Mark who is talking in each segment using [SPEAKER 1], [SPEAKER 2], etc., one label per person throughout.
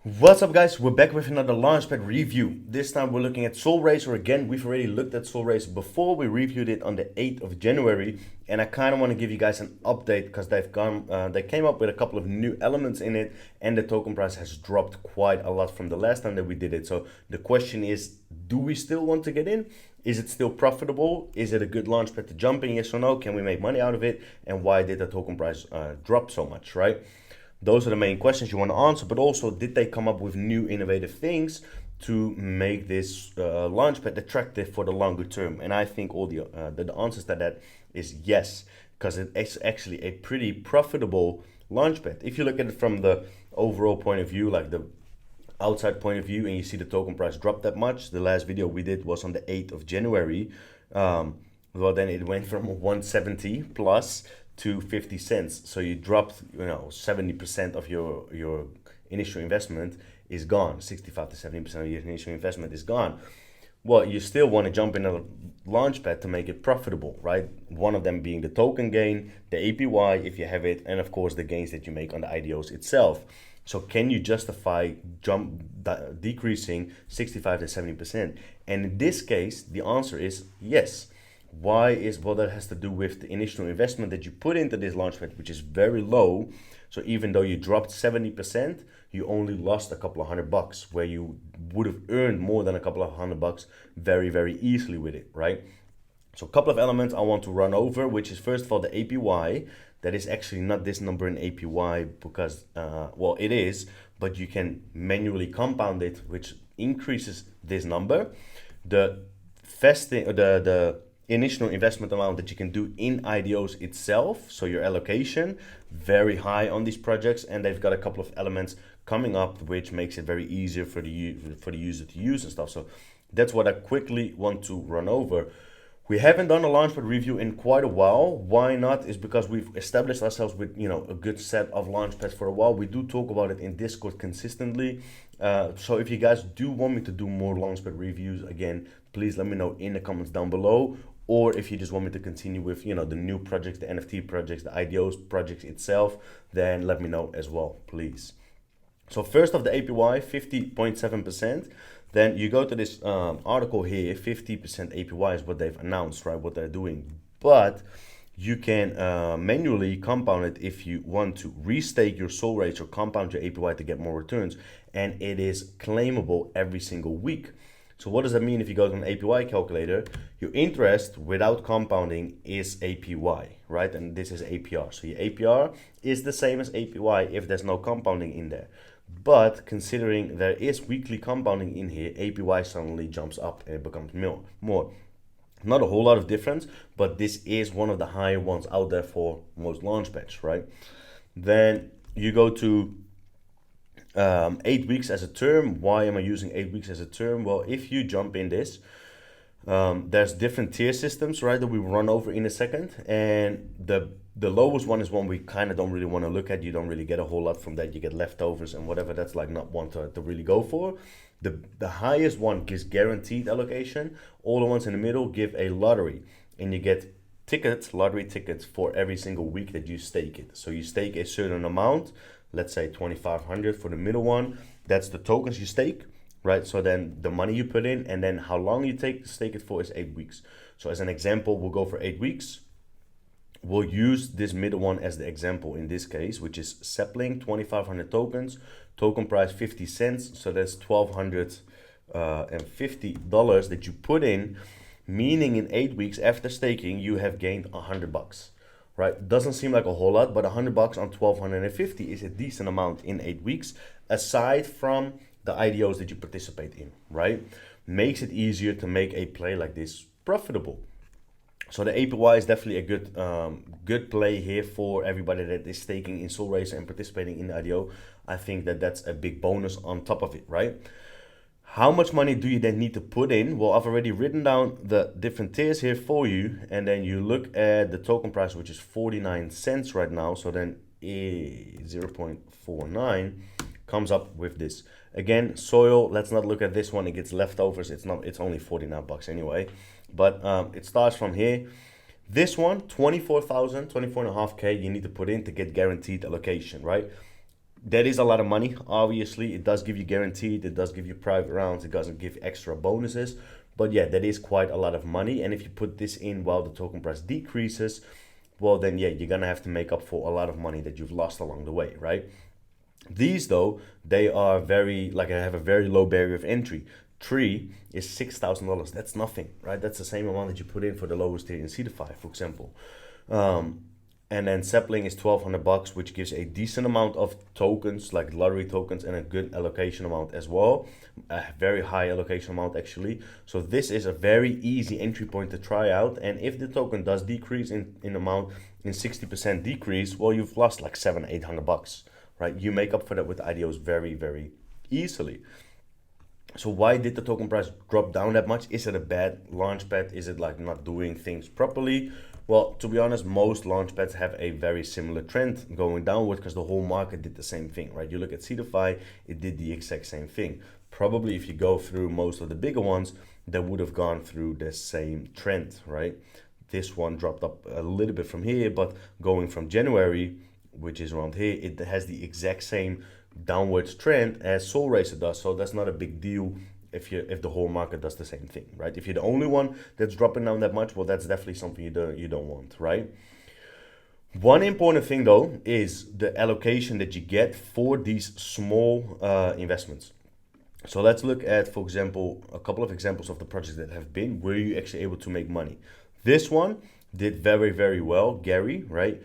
[SPEAKER 1] What's up, guys? We're back with another Launchpad review. This time we're looking at Solrazr again. We've already looked at Solrazr before. We reviewed it on the 8th of January, and I kind of want to give you guys an update because they came up with a couple of new elements in it, and the token price has dropped quite a lot from the last time that we did it. So the question is, do we still want to get in? Is it still profitable? Is it a good Launchpad to jump in? Yes or no? Can we make money out of it? And why did the token price drop so much, right? Those are the main questions you want to answer, but also did they come up with new innovative things to make this launchpad attractive for the longer term? And I think all the answers to that is yes, because it's actually a pretty profitable launchpad. If you look at it from the overall point of view, like the outside point of view, and you see the token price drop that much, the last video we did was on the 8th of January. Well, then it went from 170 plus to 50 cents. So you dropped, 70% of your initial investment is gone. 65 to 70% of your initial investment is gone. Well, you still want to jump in a launchpad to make it profitable, right? One of them being the token gain, the APY if you have it, and of course the gains that you make on the IDOs itself. So can you justify decreasing 65 to 70%? And in this case, the answer is yes. Why is, well, that has to do with the initial investment that you put into this launchpad, which is very low. So even though you dropped 70%, you only lost a couple of $100, where you would have earned more than a couple of $100 very, very easily with it, right? So a couple of elements I want to run over, which is first of all the APY. That is actually not this number in APY because, well, it is, but you can manually compound it, which increases this number. The initial investment amount that you can do in IDOs itself, so your allocation, very high on these projects, and they've got a couple of elements coming up which makes it very easier for the user to use and stuff. So that's what I quickly want to run over. We haven't done a Launchpad review in quite a while. Why not? Is because we've established ourselves with a good set of Launchpads for a while. We do talk about it in Discord consistently. So if you guys do want me to do more Launchpad reviews again, please let me know in the comments down below. Or if you just want me to continue with the new projects, the NFT projects, the IDOs projects itself, then let me know as well, please. So first of the APY, 50.7%. Then you go to this article here, 50% APY is what they've announced, right? What they're doing. But you can manually compound it if you want to restake your SOL rates or compound your APY to get more returns. And it is claimable every single week. So what does that mean if you go to an APY calculator? Your interest without compounding is APY, right? And this is APR. So your APR is the same as APY if there's no compounding in there. But considering there is weekly compounding in here, APY suddenly jumps up and it becomes more. Not a whole lot of difference, but this is one of the higher ones out there for most launchpads, right? Then you go to 8 weeks as a term. Why am I using 8 weeks as a term? Well, if you jump in this, there's different tier systems, right, that we run over in a second. And the lowest one is one we kind of don't really want to look at. You don't really get a whole lot from that. You get leftovers and whatever. That's like not one to really go for. The highest one gives guaranteed allocation. All the ones in the middle give a lottery. And you get tickets, lottery tickets, for every single week that you stake it. So you stake a certain amount, let's say 2,500 for the middle one. That's the tokens you stake, right? So then the money you put in, and then how long you stake it for is 8 weeks. So as an example, we'll go for 8 weeks. We'll use this middle one as the example in this case, which is Sapling, 2,500 tokens, token price 50 cents. So that's $1,250 that you put in, meaning in 8 weeks after staking, you have gained $100, right? Doesn't seem like a whole lot, but $100 on 1,250 is a decent amount in 8 weeks, aside from the IDOs that you participate in, right? Makes it easier to make a play like this profitable. So the APY is definitely a good play here for everybody that is staking in Solrazr and participating in the IDO. I think that's a big bonus on top of it, right? How much money do you then need to put in? Well, I've already written down the different tiers here for you, and then you look at the token price, which is 49 cents right now. So then 0.49 comes up with this. Again, soil, let's not look at this one. It gets leftovers. It's only $49 anyway. But it starts from here. This one, 24,000, 24.5K you need to put in to get guaranteed allocation, right? That is a lot of money. Obviously, it does give you guaranteed, it does give you private rounds, it doesn't give extra bonuses. But yeah, that is quite a lot of money. And if you put this in while the token price decreases, well, then yeah, you're gonna have to make up for a lot of money that you've lost along the way, right? These though, they are very, like, I have a very low barrier of entry. Tree is $6,000. That's nothing, right? That's the same amount that you put in for the lowest tier in DeFi, for example. And then sapling is $1,200, which gives a decent amount of tokens, like lottery tokens, and a good allocation amount as well. A very high allocation amount, actually. So this is a very easy entry point to try out. And if the token does decrease in amount, in 60% decrease, well, you've lost like $700-800, right? You make up for that with IDOs very, very easily. So why did the token price drop down that much? Is it a bad launchpad? Is it like not doing things properly? Well, to be honest, most launchpads have a very similar trend going downward because the whole market did the same thing, right? You look at DeFi, it did the exact same thing. Probably if you go through most of the bigger ones, they would have gone through the same trend, right? This one dropped up a little bit from here, but going from January, which is around here, it has the exact same downwards trend as Solrazr does. So that's not a big deal if the whole market does the same thing, right? If you're the only one that's dropping down that much, well, that's definitely something you don't want, right? One important thing though is the allocation that you get for these small investments. So let's look at, for example, a couple of examples of the projects that have been where you're actually able to make money. This one did very, very well, Gary, right?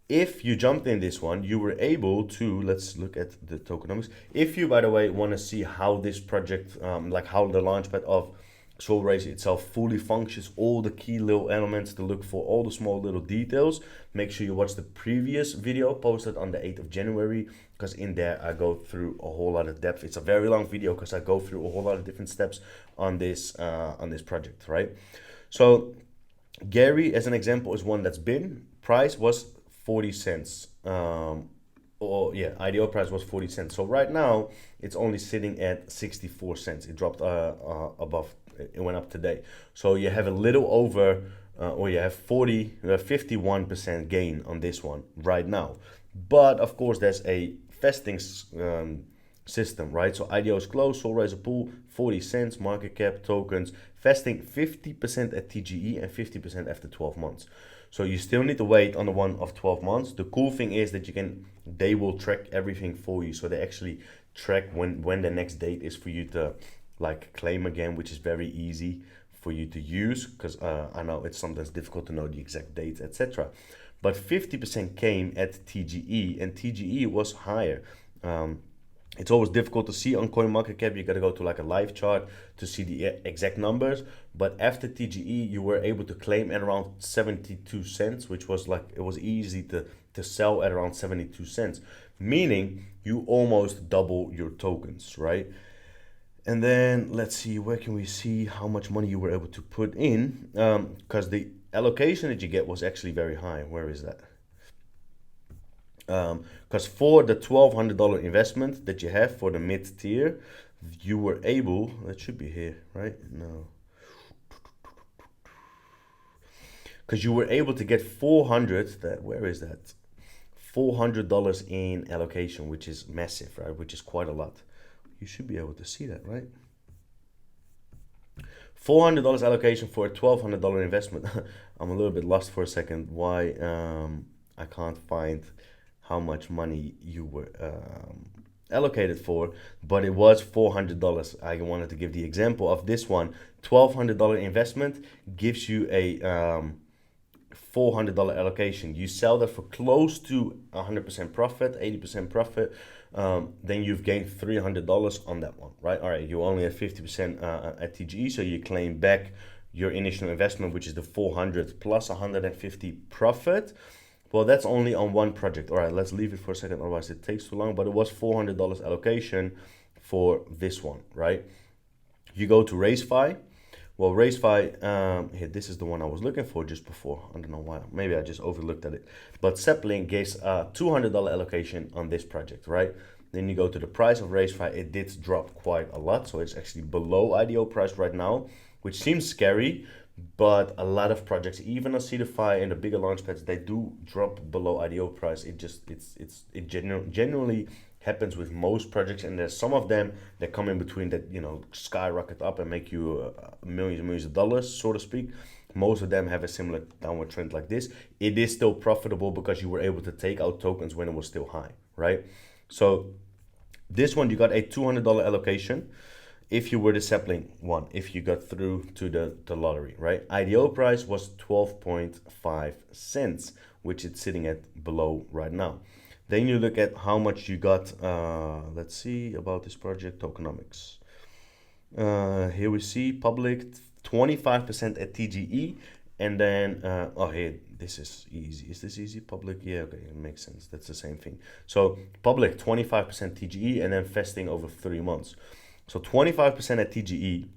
[SPEAKER 1] If you jumped in this one, you were able to, let's look at the tokenomics. If you, by the way, want to see how this project, like how the launchpad of Solrazr itself fully functions, all the key little elements to look for, all the small little details, make sure you watch the previous video posted on the 8th of January, because in there I go through a whole lot of depth. It's a very long video because I go through a whole lot of different steps on this project, right? So Gary, as an example, is one that's been, price was 40 cents. IDO price was 40 cents. So right now it's only sitting at 64 cents. It dropped above, it went up today. So you have a little over, or you have 51% gain on this one right now. But of course there's a vesting system, right? So IDO is closed, Solrazr pool, 40 cents, market cap, tokens, vesting 50% at TGE and 50% after 12 months. So you still need to wait on the one of 12 months. The cool thing is that they will track everything for you. So they actually track when the next date is for you to like claim again, which is very easy for you to use, because I know it's sometimes difficult to know the exact dates, etc. But 50% came at TGE, and TGE was higher. It's always difficult to see on CoinMarketCap. You got to go to like a live chart to see the exact numbers. But after TGE, you were able to claim at around 72 cents, which was like, it was easy to sell at around 72 cents, meaning you almost double your tokens, right? And then let's see, where can we see how much money you were able to put in? Because the allocation that you get was actually very high. Where is that? Because for the $1,200 investment that you have for the mid tier, you were able, that should be here, right? No. Because you were able to get 400, where is that? $400 in allocation, which is massive, right? Which is quite a lot. You should be able to see that, right? $400 allocation for a $1,200 investment. I'm a little bit lost for a second. Why I can't find how much money you were allocated for, but it was $400. I wanted to give the example of this one. $1,200 investment gives you a $400 allocation. You sell that for close to 100% profit, 80% profit. Then you've gained $300 on that one, right? All right, you only have 50% at TGE, so you claim back your initial investment, which is the 400 plus 150 profit. Well, that's only on one project. All right, let's leave it for a second, otherwise it takes too long. But it was $400 allocation for this one, right? You go to RaiseFi. Well, RaiseFi, here, this is the one I was looking for just before. I don't know why. Maybe I just overlooked at it. But Sapling gives a $200 allocation on this project, right? Then you go to the price of RaiseFi. It did drop quite a lot. So it's actually below IDO price right now, which seems scary. But a lot of projects, even on DeFi and the bigger launchpads, they do drop below IDO price. It genuinely happens with most projects, and there's some of them that come in between that, you know, skyrocket up and make you millions and millions of dollars, so to speak. Most of them have a similar downward trend like this. It is still profitable because you were able to take out tokens when it was still high, right? So this one, you got a $200 allocation if you were the sapling one, if you got through to the lottery, right? IDO price was 12.5 cents, which it's sitting at below right now. Then you look at how much you got. Let's see about this project, tokenomics. Here we see public 25% at TGE, and then oh, here, this is easy. Is this easy? Public, yeah, okay, it makes sense. That's the same thing. So public 25% TGE, and then vesting over 3 months. So 25% at TGE,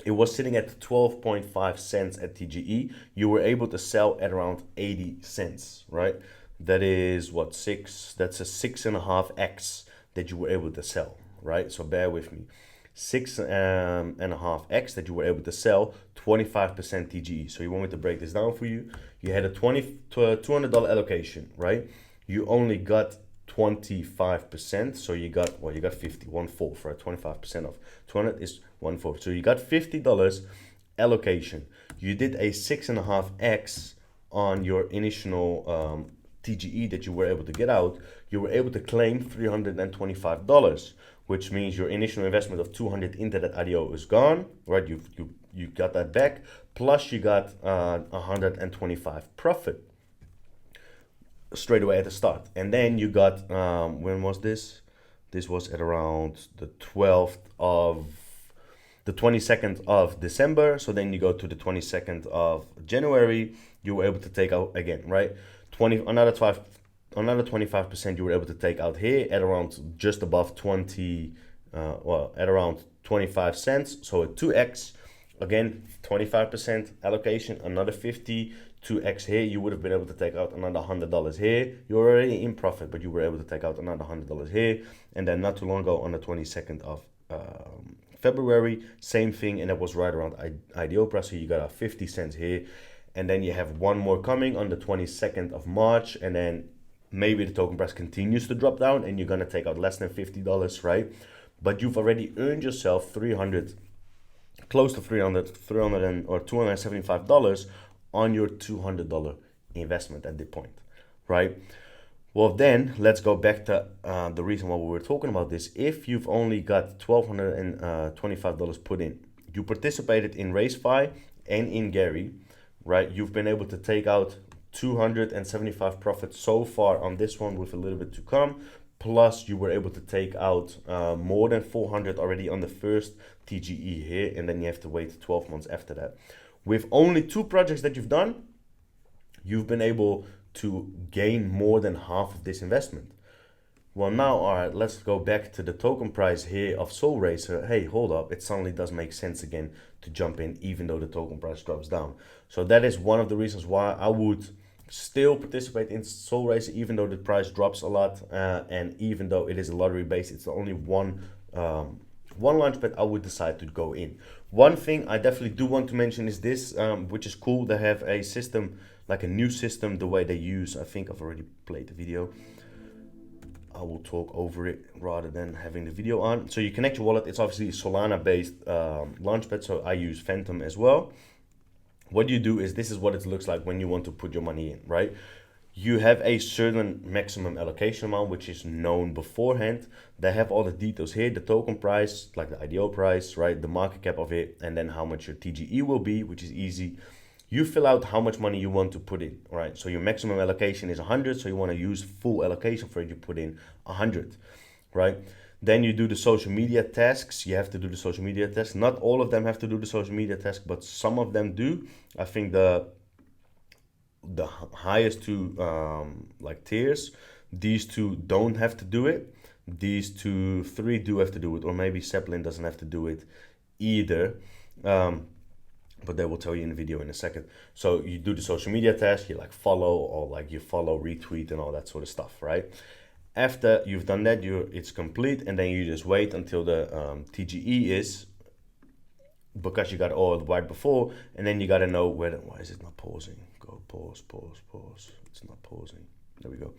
[SPEAKER 1] it was sitting at 12.5 cents at TGE. You were able to sell at around 80 cents, right? That is what, that's a 6.5x that you were able to sell, right? So bear with me. 6.5x that you were able to sell, 25% TGE. So you want me to break this down for you? You had a $200 allocation, right? You only got 25%, so you got, well, you got 50, 1/4, right? 25% of 200 is 1/4. So you got $50 allocation. You did a 6.5x on your initial TGE that you were able to get out. You were able to claim $325, which means your initial investment of 200 into that IDO is gone, right? You got that back, plus you got 125 profit straight away at the start. And then you got, when was this? This was at around the 22nd of December. So then you go to the 22nd of January, you were able to take out again, right? Another 25% you were able to take out here at around just above 20, at around 25 cents. So a 2x, again, 25% allocation, another 50, 2x here. You would have been able to take out another $100 here. You're already in profit, but you were able to take out another $100 here. And then not too long ago on the 22nd of February, same thing, and that was right around IDO price. So you got a 50 cents here. And then you have one more coming on the 22nd of March, and then maybe the token price continues to drop down and you're gonna take out less than $50, right? But you've already earned yourself close to $275 on your $200 investment at this point, right? Well, then let's go back to the reason why we were talking about this. If you've only got $1,225 put in, you participated in RaceFi and in Gary, right? You've been able to take out 275 profit so far on this one, with a little bit to come. Plus you were able to take out more than 400 already on the first TGE here, and then you have to wait 12 months after that. With only 2 projects that you've done, you've been able to gain more than half of this investment. Well, now, all right, let's go back to the token price here of Solrazr. Hey, hold up, it suddenly does make sense again to jump in, even though the token price drops down. So that is one of the reasons why I would still participate in Solrazr, even though the price drops a lot, and even though it is a lottery base, it's the only one launchpad I would decide to go in. One thing I definitely do want to mention is this, which is cool. They have a system, like a new system, the way they use, I think I've already played the video. I will talk over it rather than having the video on. So you connect your wallet. It's obviously a Solana based launchpad, so I use Phantom as well. What you do is, this is what it looks like when you want to put your money in, right? You have a certain maximum allocation amount, which is known beforehand. They have all the details here, the token price, like the IDO price, right? The market cap of it, and then how much your TGE will be, which is easy. You fill out how much money you want to put in, right? So your maximum allocation is 100, so you want to use full allocation for it, you put in 100, right? Then you do the social media tasks. You have to do the social media tasks. Not all of them have to do the social media task, but some of them do. I think the highest 2 like tiers, these 2 don't have to do it. These 3 do have to do it, or maybe Zeppelin doesn't have to do it either. But they will tell you in the video in a second. So you do the social media task, you like follow, or like you follow, retweet, and all that sort of stuff, right? After you've done that, it's complete, and then you just wait until the TGE is, because you got all right before, and then you got to know why is it not pausing? Go pause. It's not pausing. There we go.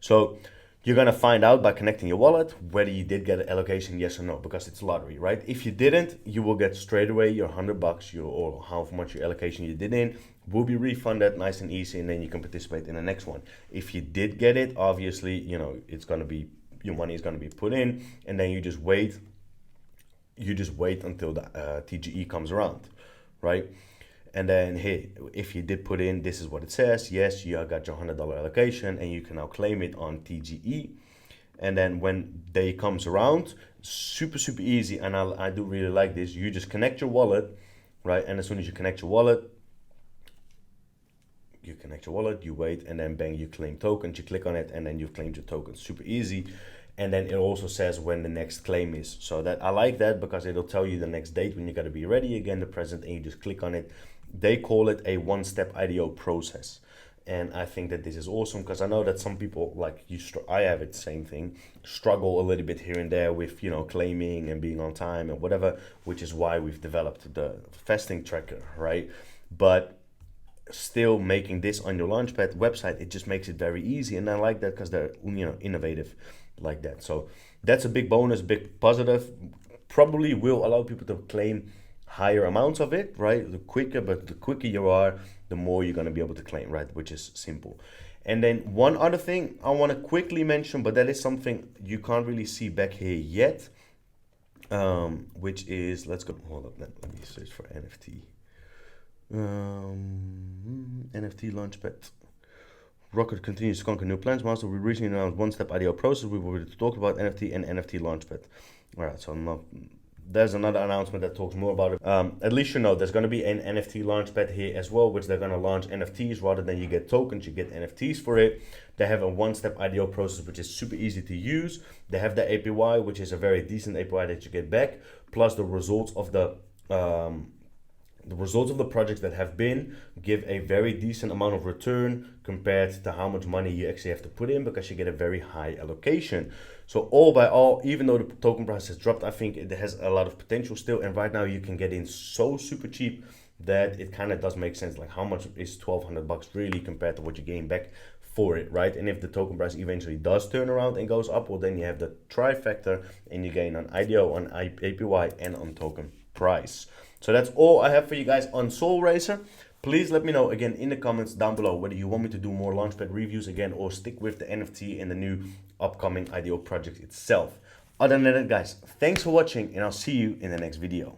[SPEAKER 1] So You're gonna find out by connecting your wallet whether you did get an allocation, yes or no, because it's lottery, right? If you didn't, you will get straight away your $100, or how much your allocation you did in will be refunded, nice and easy, and then you can participate in the next one. If you did get it, obviously, you know, it's gonna be, your money is gonna be put in, and then you just wait. You just wait until the TGE comes around, right? And then here, if you did put in, this is what it says. Yes, you got your $100 allocation, and you can now claim it on TGE. And then when day comes around, super easy, and I do really like this. You just connect your wallet, right? And as soon as you connect your wallet, you wait, and then bang, you claim tokens. You click on it, and then you've claimed your tokens. Super easy. And then it also says when the next claim is. So that I like that, because it'll tell you the next date when you got to be ready again, the present, and you just click on it. They call it a one-step IDO process. And I think that this is awesome, because I know that some people, like you, I have it, same thing, struggle a little bit here and there with, you know, claiming and being on time and whatever, which is why we've developed the fasting tracker, right? But still, making this on your Launchpad website, it just makes it very easy. And I like that, because they're, you know, innovative like that. So that's a big bonus, big positive. Probably will allow people to claim higher amounts of it, right? The quicker you are, the more you're going to be able to claim, right? Which is simple. And then one other thing I want to quickly mention, but that is something you can't really see back here yet, which is, let's go, hold up, let me search for NFT. NFT Launchpad. Rocket continues to conquer new plans. Master, we recently announced one-step IDO process. We will talk about NFT and NFT Launchpad. All right, so there's another announcement that talks more about it. At least you know there's going to be an NFT Launchpad here as well, which they're going to launch NFTs rather than you get tokens, you get NFTs for it. They have a one-step IDO process, which is super easy to use. They have the APY, which is a very decent APY that you get back, plus the results of the projects that have been give a very decent amount of return compared to how much money you actually have to put in, because you get a very high allocation. So all by all, even though the token price has dropped, I think it has a lot of potential still. And right now you can get in so super cheap that it kind of does make sense. Like, how much is $1,200 really compared to what you gain back for it, right? And if the token price eventually does turn around and goes up, well, then you have the trifecta, and you gain on IDO, on APY, and on token price. So that's all I have for you guys on Solrazr. Please let me know again in the comments down below whether you want me to do more Launchpad reviews again, or stick with the NFT and the new upcoming IDO project itself. Other than that, guys, thanks for watching, and I'll see you in the next video.